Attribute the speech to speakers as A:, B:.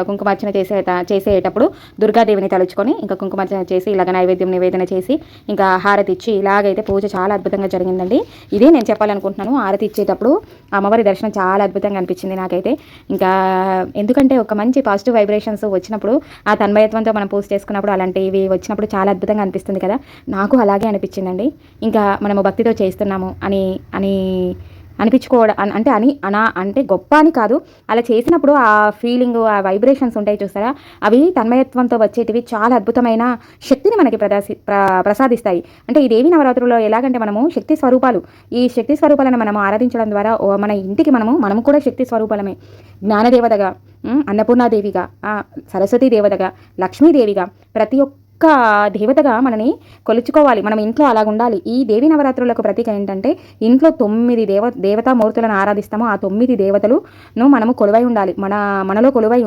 A: కుంకుమార్చన చేసేటప్పుడు దుర్గాదేవిని తలుచుకొని ఇంకా కుంకుమార్చన చేసి ఇలాగ నివేదన చేసి ఇంకా హారతి ఇచ్చి ఇలాగైతే పూజ చాలా అద్భుతంగా జరిగిందండి. ఇదే నేను చెప్పాలనుకుంటున్నాను. హారతి ఇచ్చేటప్పుడు అమ్మవారి దర్శనం చాలా అద్భుతంగా అనిపించింది నాకైతే. ఇంకా ఎందుకంటే ఒక మంచి పాజిటివ్ వైబ్రేషన్స్ వచ్చినప్పుడు ఆ తన్మయత్వంతో మనం పూజ చేసుకున్నప్పుడు అలాంటివి వచ్చినప్పుడు చాలా అద్భుతంగా అనిపిస్తుంది కదా. నాకు అలాగే అనిపించిందండి. ఇంకా మనము భక్తితో చేస్తున్నాము అని అని అనిపించుకోవడం అంటే గొప్ప అని కాదు, అలా చేసినప్పుడు ఆ ఫీలింగ్ ఆ వైబ్రేషన్స్ ఉంటాయి చూస్తారా, అవి తన్మయత్వంతో వచ్చేటివి చాలా అద్భుతమైన శక్తిని మనకి ప్రసాదిస్తాయి. అంటే ఈ దేవి నవరాత్రుల్లో ఎలాగంటే మనము శక్తి స్వరూపాలు, ఈ శక్తి స్వరూపాలను మనము ఆరాధించడం ద్వారా మన ఇంటికి మనము కూడా శక్తి స్వరూపాలమే. జ్ఞానదేవతగా, అన్నపూర్ణాదేవిగా, సరస్వతీ దేవతగా, లక్ష్మీదేవిగా, ప్రతి ఒక్క దేవతగా మనని కొలుచుకోవాలి. మనం ఇంట్లో అలాగ ఉండాలి. ఈ దేవి నవరాత్రులకు ప్రతీక ఏంటంటే ఇంట్లో 9 దేవతామూర్తులను ఆరాధిస్తాము. ఆ 9 దేవతలను మనము కొలువై ఉండాలి. మనలో కొలువై